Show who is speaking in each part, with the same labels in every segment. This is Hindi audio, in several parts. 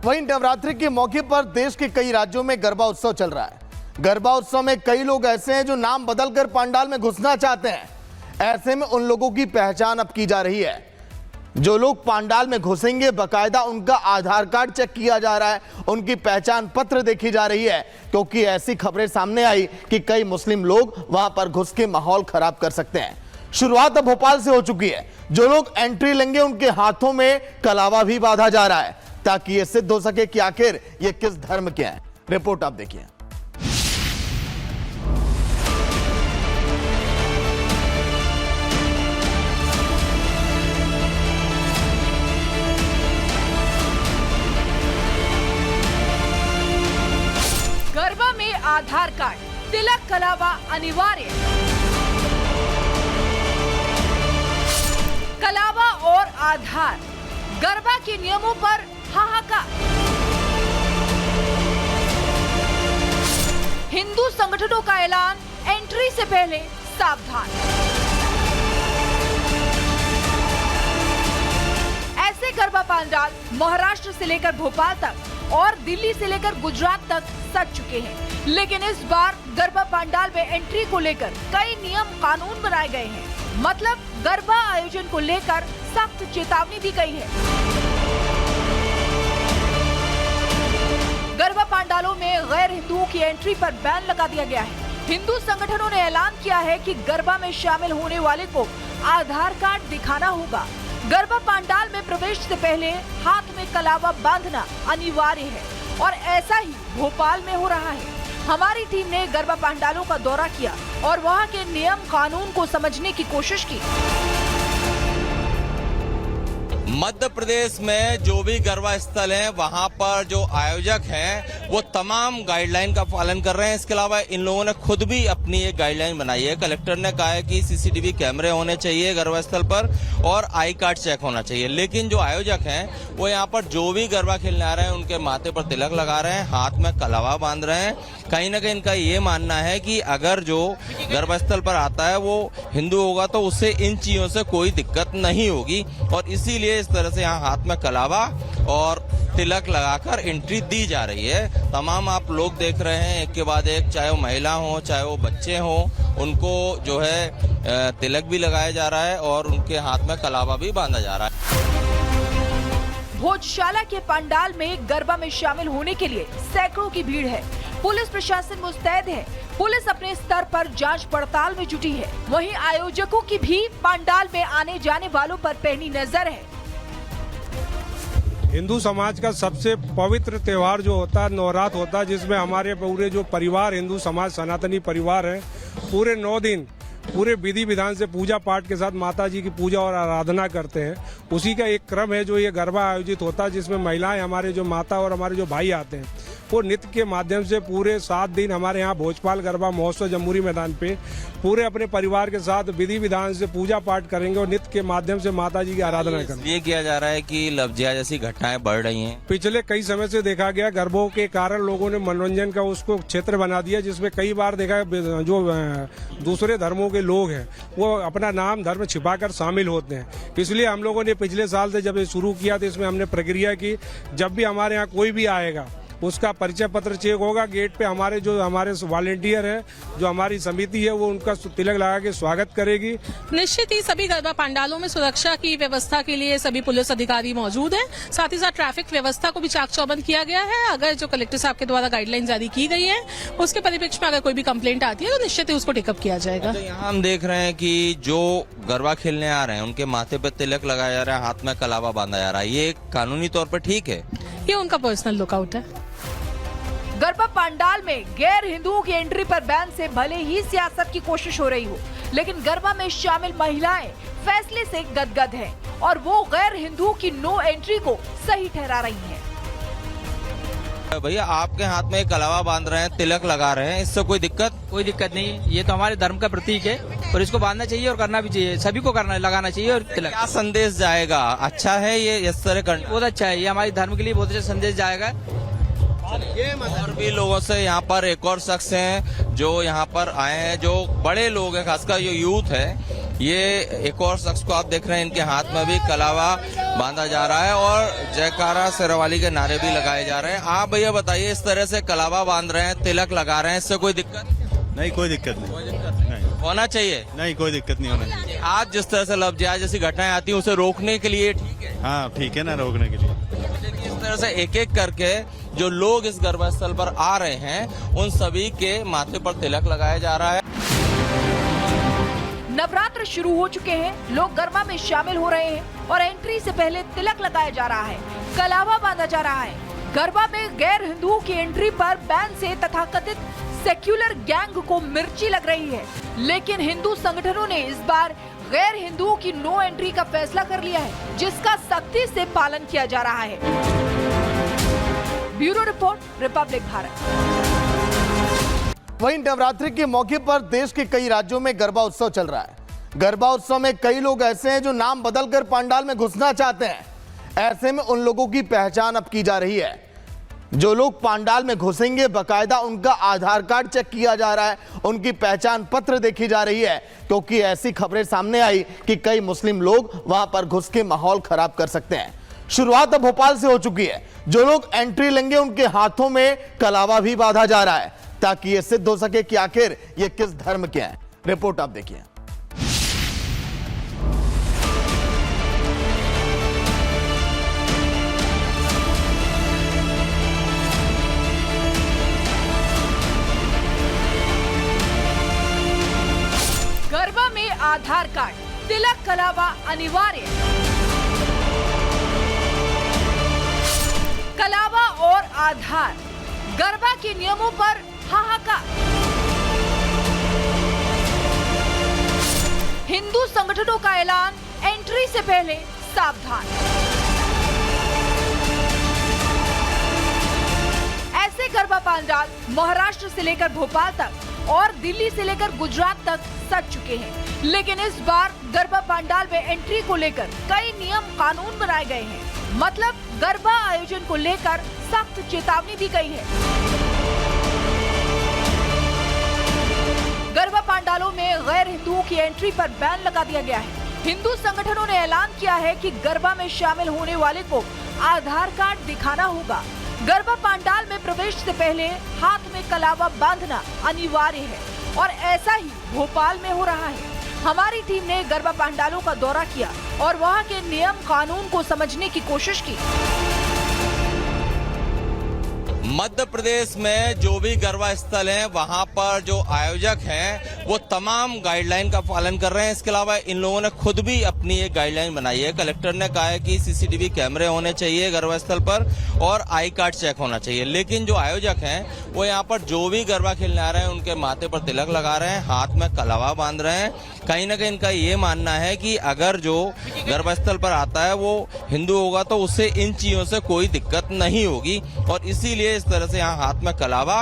Speaker 1: वहीं नवरात्रि के मौके पर देश के कई राज्यों में गरबा उत्सव चल रहा है। गरबा उत्सव में कई लोग ऐसे हैं जो नाम बदलकर पंडाल में घुसना चाहते हैं। ऐसे में उन लोगों की पहचान अब की जा रही है। जो लोग पंडाल में घुसेंगे बाकायदा उनका आधार कार्ड चेक किया जा रहा है, उनकी पहचान पत्र देखी जा रही है, क्योंकि ऐसी खबरें सामने आई कि कई मुस्लिम लोग वहां पर घुस के माहौल खराब कर सकते हैं। शुरुआत अब भोपाल से हो चुकी है। जो लोग एंट्री लेंगे उनके हाथों में कलावा भी बांधा जा रहा है ताकि ये सिद्ध हो सके कि आखिर ये किस धर्म के हैं। रिपोर्ट आप देखिए।
Speaker 2: गरबा में आधार कार्ड, तिलक, कलावा अनिवार्य। कलावा और आधार, गरबा के नियमों पर हाहाकार। हिंदू संगठनों का ऐलान, एंट्री से पहले सावधान। ऐसे गरबा पंडाल महाराष्ट्र से लेकर भोपाल तक और दिल्ली से लेकर गुजरात तक सज चुके हैं, लेकिन इस बार गरबा पंडाल में एंट्री को लेकर कई नियम कानून बनाए गए हैं। मतलब गरबा आयोजन को लेकर सख्त चेतावनी दी गई है। गरबा पंडालों में गैर हिंदुओं की एंट्री पर बैन लगा दिया गया है। हिंदू संगठनों ने ऐलान किया है कि गरबा में शामिल होने वाले को आधार कार्ड दिखाना होगा। गरबा पंडाल में प्रवेश से पहले हाथ में कलावा बांधना अनिवार्य है और ऐसा ही भोपाल में हो रहा है। हमारी टीम ने गरबा पंडालों का दौरा किया और वहां के नियम कानून को समझने की कोशिश की।
Speaker 3: मध्य प्रदेश में जो भी गरबा स्थल है वहां पर जो आयोजक हैं वो तमाम गाइडलाइन का पालन कर रहे हैं। इसके अलावा इन लोगों ने खुद भी अपनी एक गाइडलाइन बनाई है। कलेक्टर ने कहा है कि सीसीटीवी कैमरे होने चाहिए गरबा स्थल पर और आई कार्ड चेक होना चाहिए। लेकिन जो आयोजक हैं वो यहाँ पर जो भी गरबा खेलने आ रहे हैं उनके माथे पर तिलक लगा रहे हैं, हाथ में कलावा बांध रहे हैं। कहीं ना कहीं इनका ये मानना है कि अगर जो गरबा स्थल पर आता है वो हिंदू होगा तो उससे इन चीजों से कोई दिक्कत नहीं होगी और इसीलिए इस तरह से यहाँ हाथ में कलावा और तिलक लगाकर एंट्री दी जा रही है। तमाम आप लोग देख रहे हैं एक के बाद एक, चाहे वो महिला हो चाहे वो बच्चे हो, उनको जो है तिलक भी लगाया जा रहा है और उनके हाथ में कलावा भी बांधा जा रहा है।
Speaker 2: भोजशाला के पंडाल में गरबा में शामिल होने के लिए सैकड़ों की भीड़ है। पुलिस प्रशासन मुस्तैद है। पुलिस अपने स्तर पर जांच पड़ताल में जुटी है। वहीं आयोजकों की भी पंडाल में आने जाने वालों पर पैनी नजर है।
Speaker 4: हिंदू समाज का सबसे पवित्र त्योहार जो होता है नवरात्र होता है, जिसमें हमारे पूरे जो परिवार हिंदू समाज सनातनी परिवार है पूरे 9 दिन पूरे विधि विधान से पूजा पाठ के साथ माता जी की पूजा और आराधना करते हैं। उसी का एक क्रम है जो ये गरबा आयोजित होता है, जिसमें महिलाएं हमारे जो माता और हमारे जो भाई आते हैं वो नृत्य के माध्यम से पूरे 7 दिन हमारे यहाँ भोजपाल गरबा महोत्सव जम्बूरी मैदान पे पूरे अपने परिवार के साथ विधि विधान से पूजा पाठ करेंगे और नृत्य के माध्यम से माता जी की आराधना करेंगे।
Speaker 3: ये किया जा रहा है कि लफ्जिया जैसी घटनाएं बढ़ रही हैं।
Speaker 4: पिछले कई समय से देखा गया गरबों के कारण लोगों ने मनोरंजन का उसको क्षेत्र बना दिया, जिसमें कई बार देखा जो दूसरे धर्मों के लोग हैं वो अपना नाम धर्म छिपाकर शामिल होते हैं। इसलिए हम लोगों ने पिछले साल से जब ये शुरू किया तो इसमें हमने प्रक्रिया की, जब भी हमारे यहाँ कोई भी आएगा उसका परिचय पत्र चेक होगा। गेट पे हमारे वॉलेंटियर हैं, जो हमारी समिति है वो उनका तिलक लगा के स्वागत करेगी।
Speaker 5: निश्चित ही सभी गरबा पंडालों में सुरक्षा की व्यवस्था के लिए सभी पुलिस अधिकारी मौजूद हैं। साथ ही साथ ट्रैफिक व्यवस्था को भी चाक चौबंद किया गया है। अगर जो कलेक्टर साहब के द्वारा गाइडलाइन जारी की गई है उसके परिप्रेक्ष्य में अगर कोई भी कंप्लेंट आती है तो निश्चित ही उसको टेकअप किया जाएगा।
Speaker 3: तो यहाँ हम देख रहे हैं कि जो गरबा खेलने आ रहे हैं उनके माथे पर तिलक लगाया जा रहा है, हाथ में कलावा बांधा जा रहा है। ये कानूनी तौर पर ठीक है?
Speaker 5: ये उनका पर्सनल लुकआउट है।
Speaker 2: गरबा पंडाल में गैर हिंदुओं की एंट्री पर बैन से भले ही सियासत की कोशिश हो रही हो, लेकिन गरबा में शामिल महिलाएं फैसले से गदगद हैं और वो गैर हिंदुओं की नो एंट्री को सही ठहरा रही हैं।
Speaker 3: भैया आपके हाथ में कलावा बांध रहे हैं, तिलक लगा रहे हैं, इससे कोई दिक्कत?
Speaker 6: कोई दिक्कत नहीं। ये तो हमारे धर्म का प्रतीक है और इसको बांधना चाहिए और करना भी चाहिए। सभी को लगाना चाहिए। और तिलक
Speaker 3: क्या संदेश जाएगा? अच्छा है ये इस तरह करना?
Speaker 6: बहुत अच्छा है। ये हमारे धर्म के लिए बहुत अच्छा संदेश जाएगा।
Speaker 3: और भी लोगों से यहाँ पर एक और शख्स हैं जो यहाँ पर आए हैं, जो बड़े लोग हैं, खासकर जो यूथ है ये एक और शख्स को आप देख रहे हैं, इनके हाथ में भी कलावा बांधा जा रहा है और जयकारा शेरवाली के नारे भी लगाए जा रहे हैं। आप भैया बताइए, इस तरह से कलावा बांध रहे हैं, तिलक लगा रहे हैं, इससे कोई दिक्कत?
Speaker 7: नहीं, कोई दिक्कत नहीं।
Speaker 3: होना चाहिए?
Speaker 7: नहीं, कोई दिक्कत नहीं होना चाहिए।
Speaker 3: आज जिस तरह से लफ्ज़ जैसी घटनाएं आती हैं उसे रोकने के लिए ठीक है?
Speaker 7: हाँ, ठीक है ना, रोकने के लिए।
Speaker 3: लेकिन इस तरह से एक एक करके जो लोग इस गरबा स्थल पर आ रहे हैं उन सभी के माथे पर तिलक लगाया जा रहा है।
Speaker 2: नवरात्र शुरू हो चुके हैं, लोग गरबा में शामिल हो रहे हैं और एंट्री से पहले तिलक लगाया जा रहा है, कलावा बांधा जा रहा है। गरबा में गैर हिंदुओं की एंट्री पर बैन से तथाकथित सेक्युलर गैंग को मिर्ची लग रही है, लेकिन हिंदू संगठनों ने इस बार गैर हिंदुओं की नो एंट्री का फैसला कर लिया है, जिसका सख्ती से पालन किया जा रहा है। Bureau report, Republic Bharat.
Speaker 1: वहीं नवरात्रि के मौके पर देश के कई राज्यों में गरबा उत्सव चल रहा है। गरबा उत्सव में कई लोग ऐसे हैं जो नाम बदलकर पंडाल में घुसना चाहते हैं। ऐसे में उन लोगों की पहचान अब की जा रही है। जो लोग पंडाल में घुसेंगे, बकायदा उनका आधार कार्ड चेक किया जा रहा है, उनकी पहचान पत्र देखी जा रही है, क्योंकि ऐसी खबरें सामने आई कि कई मुस्लिम लोग वहां पर घुस के माहौल खराब कर सकते हैं। शुरुआत अब भोपाल से हो चुकी है। जो लोग एंट्री लेंगे उनके हाथों में कलावा भी बांधा जा रहा है, ताकि ये सिद्ध हो सके कि आखिर ये किस धर्म के हैं। रिपोर्ट आप देखिए।
Speaker 2: गरबा में आधार कार्ड, तिलक, कलावा अनिवार्य। कलावा और आधार, गरबा के नियमों पर हाहाकार। हिंदू संगठनों का ऐलान, एंट्री से पहले सावधान। ऐसे गरबा पंडाल महाराष्ट्र से लेकर भोपाल तक और दिल्ली से लेकर गुजरात तक सज चुके हैं, लेकिन इस बार गरबा पंडाल में एंट्री को लेकर कई नियम कानून बनाए गए हैं। मतलब गरबा आयोजन को लेकर सख्त चेतावनी दी गई है। गरबा पंडालों में गैर हिंदुओं की एंट्री पर बैन लगा दिया गया है। हिंदू संगठनों ने ऐलान किया है कि गरबा में शामिल होने वाले को आधार कार्ड दिखाना होगा। गरबा पंडाल में प्रवेश से पहले हाथ में कलावा बांधना अनिवार्य है और ऐसा ही भोपाल में हो रहा है। हमारी टीम ने गरबा पंडालों का दौरा किया और वहां के नियम कानून को समझने की कोशिश की।
Speaker 3: मध्य प्रदेश में जो भी गरबा स्थल हैं वहां पर जो आयोजक हैं वो तमाम गाइडलाइन का पालन कर रहे हैं। इसके अलावा इन लोगों ने खुद भी अपनी एक गाइडलाइन बनाई है। कलेक्टर ने कहा है कि सीसीटीवी कैमरे होने चाहिए गरबा स्थल पर और आई कार्ड चेक होना चाहिए। लेकिन जो आयोजक हैं वो यहाँ पर जो भी गरबा खेलने आ रहे हैं उनके माथे पर तिलक लगा रहे हैं, हाथ में कलावा बांध रहे हैं। कहीं ना कहीं इनका ये मानना है कि अगर जो गरबा स्थल पर आता है वो हिंदू होगा तो उससे इन चीजों से कोई दिक्कत नहीं होगी और इसीलिए इस तरह से यहाँ हाथ में कलावा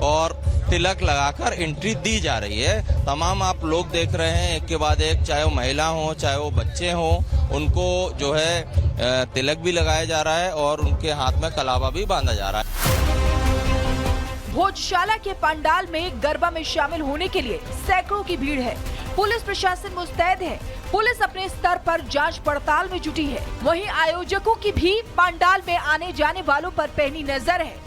Speaker 3: और तिलक लगाकर एंट्री दी जा रही है। तमाम आप लोग देख रहे हैं एक के बाद एक, चाहे वो महिला हो चाहे वो बच्चे हो, उनको जो है तिलक भी लगाया जा रहा है और उनके हाथ में कलावा भी बांधा जा रहा है।
Speaker 2: भोजशाला के पंडाल में गरबा में शामिल होने के लिए सैकड़ों की भीड़ है। पुलिस प्रशासन मुस्तैद है। पुलिस अपने स्तर पर जांच पड़ताल में जुटी है। वहीं आयोजकों की भी पंडाल में आने जाने वालों पर पैनी नजर है।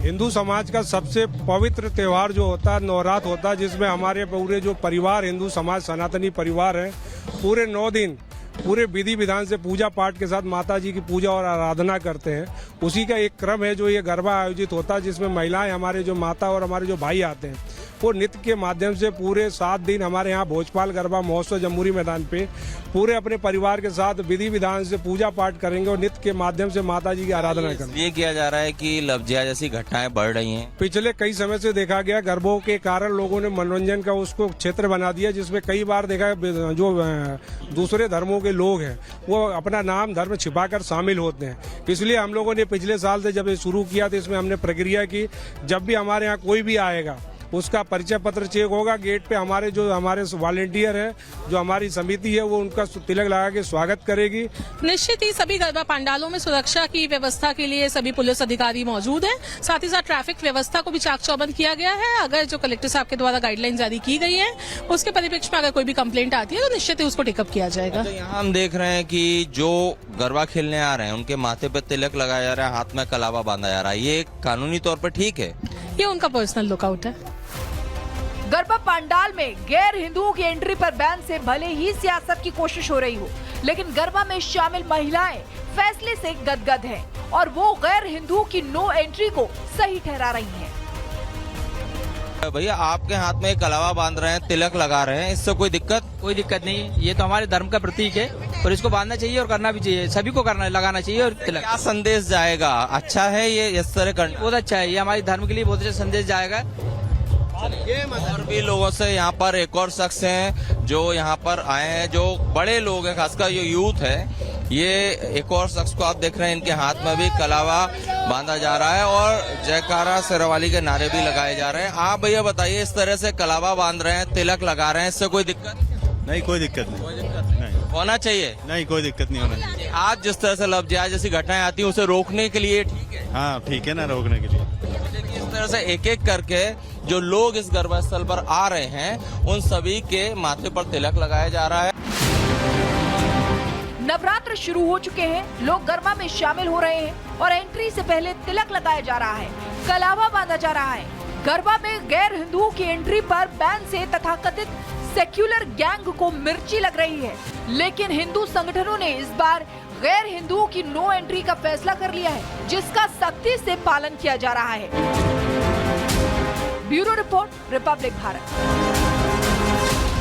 Speaker 4: हिंदू समाज का सबसे पवित्र त्योहार जो होता है नवरात्र होता है, जिसमें हमारे पूरे जो परिवार हिंदू समाज सनातनी परिवार है पूरे 9 दिन पूरे विधि विधान से पूजा पाठ के साथ माता जी की पूजा और आराधना करते हैं। उसी का एक क्रम है जो ये गरबा आयोजित होता है, जिसमें महिलाएं हमारे जो माता और हमारे जो भाई आते हैं वो नृत्य के माध्यम से पूरे 7 दिन हमारे यहाँ भोजपाल गरबा महोत्सव जम्बूरी मैदान पे पूरे अपने परिवार के साथ विधि विधान से पूजा पाठ करेंगे और नृत्य के माध्यम से माता जी की आराधना करेंगे।
Speaker 3: ये किया जा रहा है कि लफ्जिया जैसी घटनाएं बढ़ रही हैं।
Speaker 4: पिछले कई समय से देखा गया गरबों के कारण लोगों ने मनोरंजन का उसको क्षेत्र बना दिया, जिसमें कई बार देखा जो दूसरे धर्मों के लोग हैं वो अपना नाम धर्म छिपाकर शामिल होते हैं। इसलिए हम लोगों ने पिछले साल से जब ये शुरू किया तो इसमें हमने प्रक्रिया की, जब भी हमारे यहाँ कोई भी आएगा उसका परिचय पत्र चेक होगा। गेट पे हमारे वॉलेंटियर है, जो हमारी समिति है, वो उनका तिलक लगा के स्वागत करेगी।
Speaker 5: निश्चित ही सभी गरबा पंडालों में सुरक्षा की व्यवस्था के लिए सभी पुलिस अधिकारी मौजूद हैं। साथ ही साथ ट्रैफिक व्यवस्था को भी चाक चौबंद किया गया है। अगर जो कलेक्टर साहब के द्वारा गाइडलाइन जारी की गई है, उसके परिप्रेक्ष्य में अगर कोई भी कंप्लेंट आती है तो निश्चित ही उसको टेकअप किया जाएगा।
Speaker 3: तो यहाँ हम देख रहे हैं कि जो गरबा खेलने आ रहे हैं उनके माथे पे तिलक लगाया जा रहा है, हाथ में कलावा बांधा जा रहा है। ये कानूनी तौर पर ठीक है?
Speaker 5: ये उनका पर्सनल लुकआउट है।
Speaker 2: गरबा पंडाल में गैर हिंदुओं की एंट्री पर बैन से भले ही सियासत की कोशिश हो रही हो, लेकिन गरबा में शामिल महिलाएं फैसले से गदगद हैं और वो गैर हिंदुओं की नो एंट्री को सही ठहरा रही हैं।
Speaker 3: भैया आपके हाथ में कलावा बांध रहे हैं, तिलक लगा रहे हैं, इससे कोई दिक्कत?
Speaker 6: कोई दिक्कत नहीं, ये तो हमारे धर्म का प्रतीक है और इसको बांधना चाहिए और करना भी चाहिए। सभी को करना, लगाना चाहिए। और तिलक
Speaker 3: क्या संदेश जाएगा? अच्छा है ये इस तरह करना?
Speaker 6: बहुत अच्छा है, ये हमारे धर्म के लिए बहुत अच्छा संदेश जाएगा।
Speaker 3: और भी लोगों से यहाँ पर एक और शख्स हैं जो यहाँ पर आए हैं, जो बड़े लोग हैं, खासकर जो यूथ है। ये एक और शख्स को आप देख रहे हैं, इनके हाथ में भी कलावा बांधा जा रहा है और जयकारा शेरवाली के नारे भी लगाए जा रहे हैं। आप भैया बताइए, इस तरह से कलावा बांध रहे हैं, तिलक लगा रहे हैं, इससे कोई दिक्कत?
Speaker 7: नहीं, कोई दिक्कत नहीं।
Speaker 3: होना चाहिए?
Speaker 7: नहीं, कोई दिक्कत नहीं होना चाहिए।
Speaker 3: आज जिस तरह से लफ्ज़ जैसी घटनाएं आती हैं उसे रोकने के लिए ठीक है?
Speaker 7: हाँ ठीक है ना, रोकने के लिए।
Speaker 3: इस तरह से एक एक करके जो लोग इस गरबा स्थल पर आ रहे हैं उन सभी के माथे पर तिलक लगाया जा रहा है।
Speaker 2: नवरात्र शुरू हो चुके हैं, लोग गरबा में शामिल हो रहे हैं और एंट्री से पहले तिलक लगाया जा रहा है, कलावा बांधा जा रहा है। गरबा में गैर हिंदुओं की एंट्री पर बैन से तथाकथित सेक्युलर गैंग को मिर्ची लग रही है, लेकिन हिंदू संगठनों ने इस बार गैर हिंदुओं की नो एंट्री का फैसला कर लिया है, जिसका सख्ती से पालन किया जा रहा है। Bureau report, Republic Bharat.